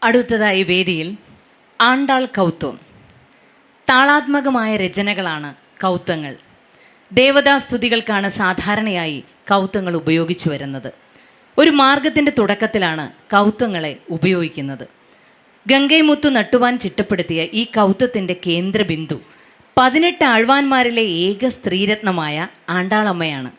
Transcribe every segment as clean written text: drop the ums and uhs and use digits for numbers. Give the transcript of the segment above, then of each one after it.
അടുത്തതായി വേദിയിൽ ആണ്ടാൾ കൗത്തും. താളാത്മകമായ രചനകളാണ് കൗത്തങ്ങൾ. ദേവതാസ്തുതികൾക്കാണ് സാധാരണയായി കൗത്തങ്ങൾ ഉപയോഗിച്ചു വരുന്നത്. ഒരു മാർഗത്തിൻ്റെ തുടക്കത്തിലാണ് കൗത്തങ്ങളെ ഉപയോഗിക്കുന്നത്. ഗംഗൈമുത്തു നട്ടുവാൻ ചിട്ടപ്പെടുത്തിയ ഈ കൗത്തത്തിൻ്റെ കേന്ദ്രബിന്ദു 18 ആഴ്വാന്മാരിലെ ഏക സ്ത്രീരത്നമായ ആണ്ടാളമ്മയാണ്.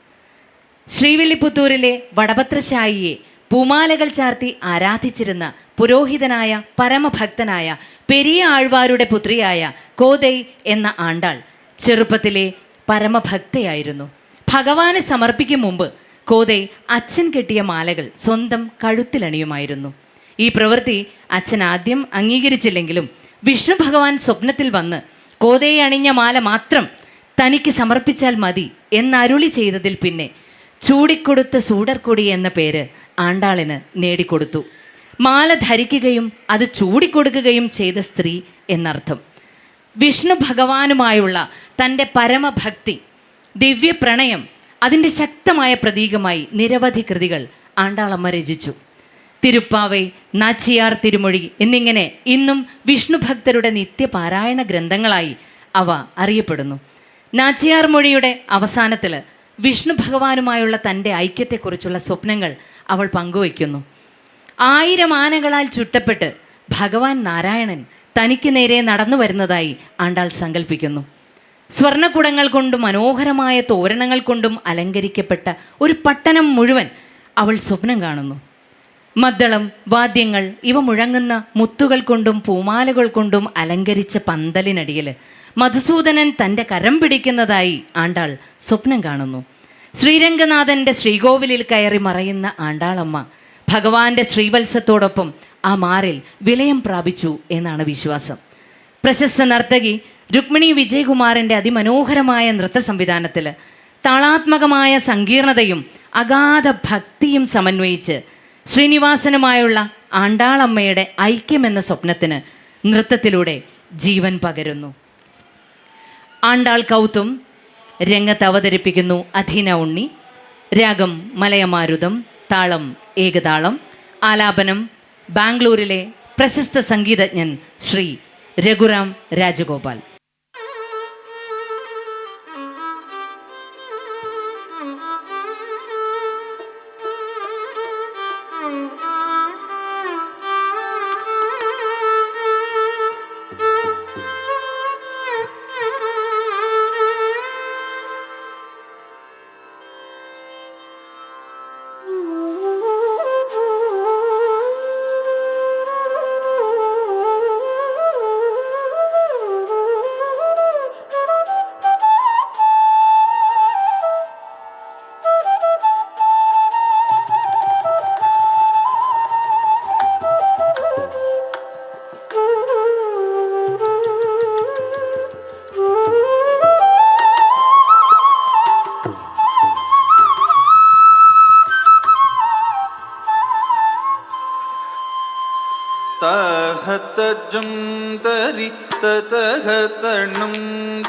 ശ്രീവില്ലിപുത്തൂരിലെ വടഭദ്രശായിയെ പൂമാലകൾ ചാർത്തി ആരാധിച്ചിരുന്ന പുരോഹിതനായ പരമഭക്തനായ പെരിയ ആഴ്വാരുടെ പുത്രിയായ കോതൈ എന്ന ആണ്ടാൾ ചെറുപ്പത്തിലെ പരമഭക്തയായിരുന്നു. ഭഗവാനെ സമർപ്പിക്കും മുമ്പ് കോതൈ അച്ഛൻ കെട്ടിയ മാലകൾ സ്വന്തം കഴുത്തിലണിയുമായിരുന്നു. ഈ പ്രവൃത്തി അച്ഛൻ ആദ്യം അംഗീകരിച്ചില്ലെങ്കിലും വിഷ്ണു ഭഗവാൻ സ്വപ്നത്തിൽ വന്ന് കോതൈ അണിഞ്ഞ മാല മാത്രം തനിക്ക് സമർപ്പിച്ചാൽ മതി എന്നരുളി ചെയ്തതിൽ പിന്നെ ചൂടിക്കൊടുത്ത സൂടർക്കൊടി എന്ന പേര് ആണ്ടാളിന് നേടിക്കൊടുത്തു. മാല ധരിക്കുകയും അത് ചൂടിക്കൊടുക്കുകയും ചെയ്ത സ്ത്രീ എന്നർത്ഥം. വിഷ്ണു ഭഗവാനുമായുള്ള തൻ്റെ പരമഭക്തി, ദിവ്യപ്രണയം, അതിൻ്റെ ശക്തമായ പ്രതീകമായി നിരവധി കൃതികൾ ആണ്ടാളമ്മ രചിച്ചു. തിരുപ്പാവൈ, നാച്ചിയാർ തിരുമൊഴി എന്നിങ്ങനെ ഇന്നും വിഷ്ണു ഭക്തരുടെ നിത്യപാരായണ ഗ്രന്ഥങ്ങളായി അവ അറിയപ്പെടുന്നു. നാച്ചിയാർ മൊഴിയുടെ അവസാനത്തിൽ വിഷ്ണു ഭഗവാനുമായുള്ള തൻ്റെ ഐക്യത്തെക്കുറിച്ചുള്ള സ്വപ്നങ്ങൾ അവൾ പങ്കുവയ്ക്കുന്നു. 1000 ആനകളാൽ ചുറ്റപ്പെട്ട് ഭഗവാൻ നാരായണൻ തനിക്ക് നേരെ നടന്നു വരുന്നതായി ആണ്ടാൾ സങ്കല്പിക്കുന്നു. സ്വർണ്ണക്കുടങ്ങൾ കൊണ്ടും മനോഹരമായ തോരണങ്ങൾ കൊണ്ടും അലങ്കരിക്കപ്പെട്ട ഒരു പട്ടണം മുഴുവൻ അവൾ സ്വപ്നം കാണുന്നു. മദ്ദളം, വാദ്യങ്ങൾ ഇവ മുഴങ്ങുന്ന മുത്തുകൾ കൊണ്ടും പൂമാലകൾ കൊണ്ടും അലങ്കരിച്ച പന്തലിനടിയിൽ മധുസൂദനൻ തൻ്റെ കരം പിടിക്കുന്നതായി ആണ്ടാൾ സ്വപ്നം കാണുന്നു. ശ്രീരംഗനാഥൻ്റെ ശ്രീകോവിലിൽ കയറി മറയുന്ന ആണ്ടാളമ്മ ഭഗവാന്റെ ശ്രീവത്സത്തോടൊപ്പം ആ മാറിൽ വിലയം പ്രാപിച്ചു എന്നാണ് വിശ്വാസം. പ്രശസ്ത നർത്തകി രുക്മിണി വിജയകുമാറിൻ്റെ അതിമനോഹരമായ നൃത്ത സംവിധാനത്തിൽ താളാത്മകമായ സങ്കീർണതയും അഗാധ ഭക്തിയും സമന്വയിച്ച് ശ്രീനിവാസനുമായുള്ള ആണ്ടാളമ്മയുടെ ഐക്യമെന്ന സ്വപ്നത്തിന് നൃത്തത്തിലൂടെ ജീവൻ പകരുന്നു. ആണ്ടാൾ കൗത്തും രംഗത്ത് അവതരിപ്പിക്കുന്നു അധീന ഉണ്ണി. രാഗം മലയമാരുതം, താളം ഏകതാളം, ആലാപനം ബാംഗ്ലൂരിലെ പ്രശസ്ത സംഗീതജ്ഞൻ ശ്രീ രഘുറാം രാജഗോപാൽ. തഹതജം തരി തതഹതണം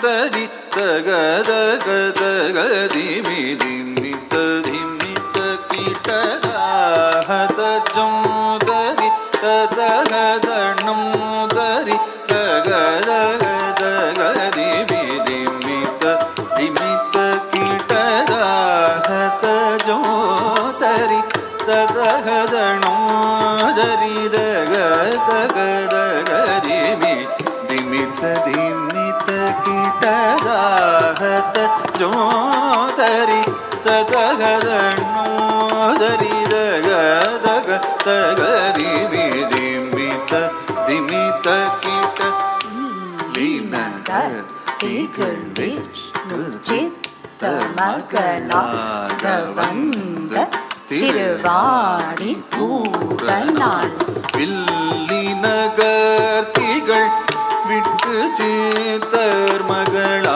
തരി തഗദഗദഗദിമിദിമിത ധിമിത കീടഹതജം തരി തതഹതണം തരി തഗദഗദഗദിമിദിമിത ധിമിത കീടഹതജം തരി തതഹതണം തരി ദഗദഗദിമി ദിമിത ദിമിത കീടദാഹത ജോതരി തതഗദനോ ദരി ദഗദഗദഗദിമി ദിമിത ദിമിത കീട ലീനഗ തികൾ വിഷ്ണു ചിത്തമഗളാഗവന്ദ തിരുവാടി പൂരനാൾ വില്ലിനഗർത്തികൾ വിട്ട് ചേത്തർ മകളാകവത്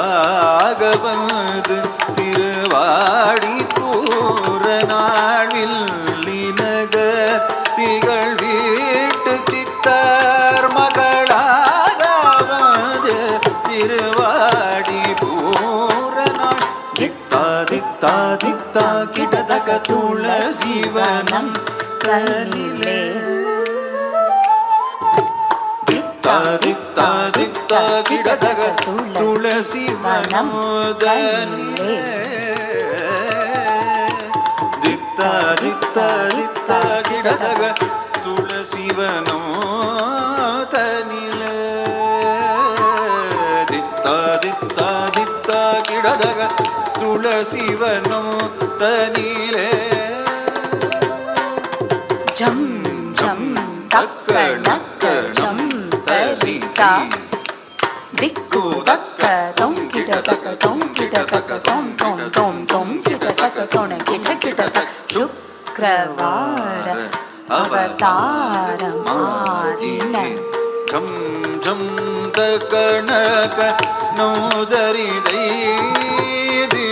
തിരുവാടി പൂരനാൾ വില്ലിനഗർത്തികൾ വിട്ട് ചിത്തർ മകളാകവത് തിരുവാടി പൂരനാൾ ദിത്താ ദിത്താ ദിത്താ കിടതക തുളസീവനം തനിലേ தித்தா தித்தா கிடதக துளசி வனமுதனிலே தித்தா தித்தா தித்தா கிடதக துளசி வனமுதனிலே தித்தா தித்தா தித்தா கிடதக துளசி வனமுதனிலே ஜம் ஜம் தக்க நக்க ஜம் தரிதா திக்கு தக்க தொம் கிட தக்க தொம் கிட தக்க தொம் தொம் தொம் தொம் கிட தக்க தொண கிட கிட தக்க சுக்ரவார அவதாரமாகின ஜம் ஜம் தக்கணக நோதரிதை திகு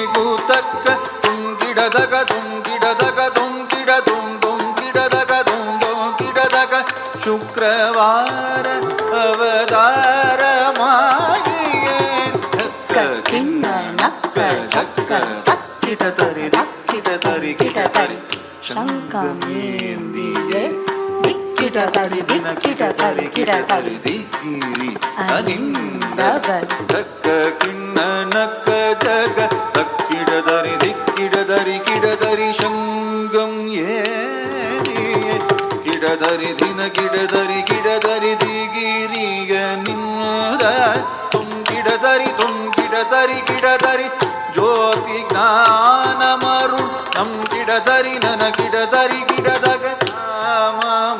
தக்க துங்கிடதக துங்கிடதக துங்கிட தும் தும் கிடதக தும் தும் கிடதக சுக்ரவார அவதாரமாகியே தக்க கிண்ண நக்க ஜக்க தக்கிட தரி தக்கிட தரி கிட தரி சங்கமேந்தியே திக்கிட தரி திக்கிட தரி கிட தரி திக்கிரி அனிந்தவர் தக்க கிண்ண நக்க ஜக தக்கிட தரி திக்கிட தரி கிட தரி சங்கம் ஏந்தியே கிட தரி தின கிட தரி கிட தரி திகிரிய நின்ன துங்கிட தரி துங்கிட தரி கிட தரி ஜோதி ஞானமருள் நம் கிட தரி நன கிட தரி கிடதக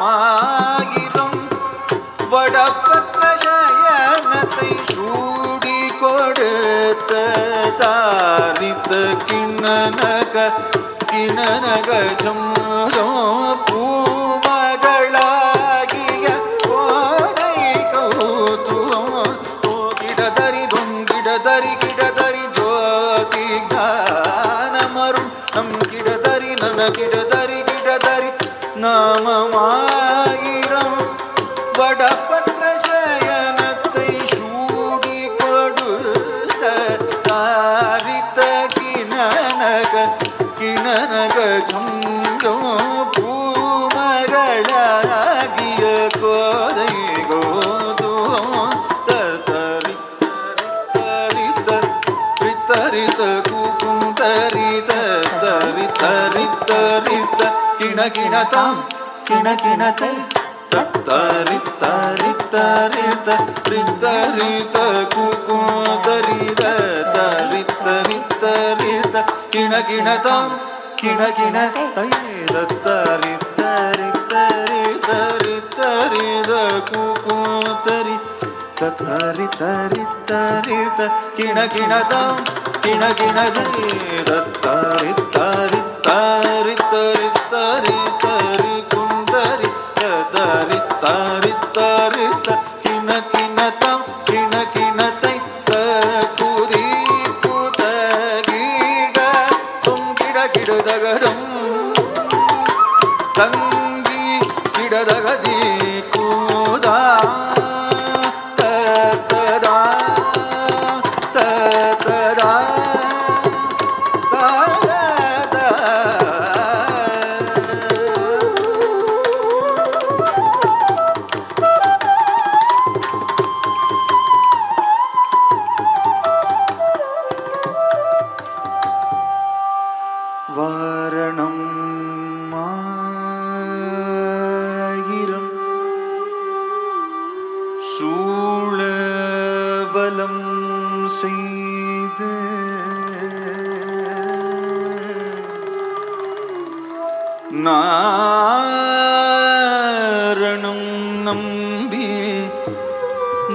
நாமமாயிரம் வடபத்ர சயனத்தை சூடி கொடுத்த தாரித்த கிண்ணனக கிணனக ஜம்ஜோ பூமகளாகிய கோதை கௌதுவம் தோகிடதரி தொங்கிடதரி கிடதரி ஜோதி ஞானமருள் நம் கிடதரி நன கிடதரி கிடதரி நாமமாயிரம் வடபத்ர சயனத்தை சூடி கொடுத்த தாரித்த கிணனக கிணனக ஜம்ஜோ பூமகளாகிய கோதை கோதுவம் தரி தரித்த ரித்தரித்த கூக்கும் தரித தரி தரித்த கிண கிணதாம் கிண கிணதை தரித்த ரித்த ரித்த கூக்கும் தரித தரித்த ரித்த ரித்த கிண கிணதாம் கிண கிண தைர தரித்த ரித்த ரித்த ரித்த ரித கூக்கும் தரி தரி தரி தரித கிண கிணதாம் கிண கிணதை தரி தரி தரி தரி தரி தரி குந்தரி தரி தரி தரி கிண கிணதாம் கிண கிணதை குதி புதகிட துங்கிட கிடுதகடம் தங்கி கிடதகதி கூதா ததா ததா ததா வாரணம் ஆயிரம் சூழவலம் செய்து நாரணம் நம்பி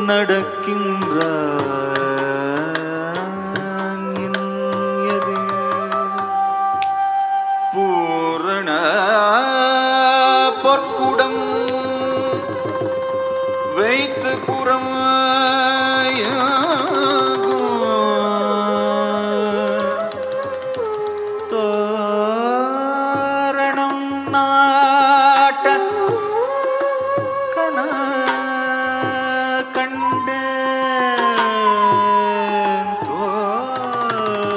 நடக்கின்றான் எது பூரண பொற்குடம் வைத்து புறம் தோரணம் நாட்ட கன கண்ட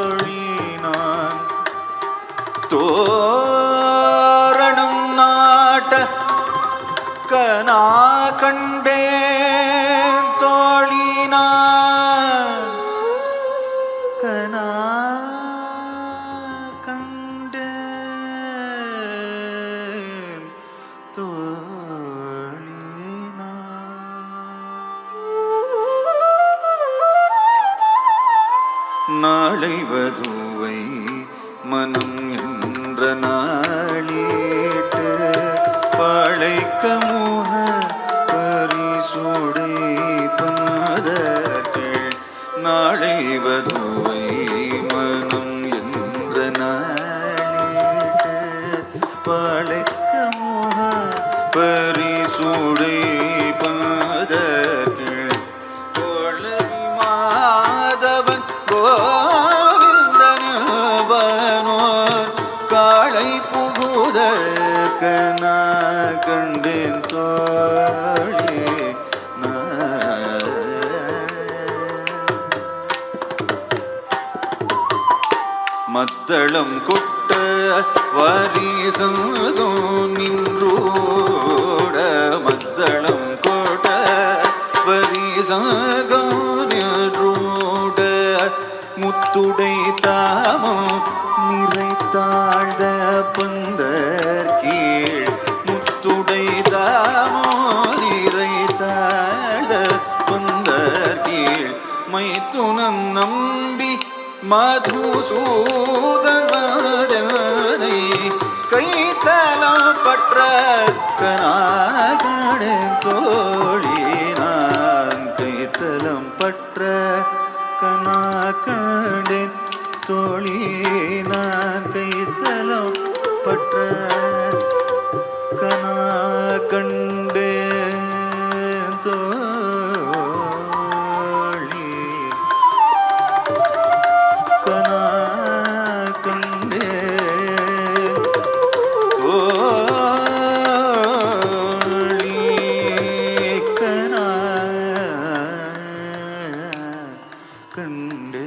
தோழினான் தோரணம் நாட்ட கனா கண்டே நாளை வதுவை மனம் என்ற நாளேட்டு பாழைக்க மோக பரிசோடை பதர்கள் நாளை வதுவை மனம் என்ற நாளேட்டு பாழைக்க மோக பரிசோடை பதர்கள் கோளரி மாதவன் கோவிந்தனோர் காளை புகுத கனா கண்டேன் தோழி மத்தளம் கொட்ட வாரிசங்கோ நின்றோட மத்தளம் கொட்ட வரிசங்கோ நின்றோட முத்துடை தாமம் நிறைத்தாழ்ந்த பந்தர் கீழ் முத்துடை தாமோ நிறைத்தாழ்ந்த பந்தர் கீழ் மைத்துனன் நம்பி மதுசூதனை கைத்தலம் பற்ற கனாகணே தோழி நான் கைத்தலம் பற்ற கனாகணே தோழி நான் கைத்தலம் பற்ற கனாகண்டே தோழி கனா கண்டே தோழி கனா கண்டே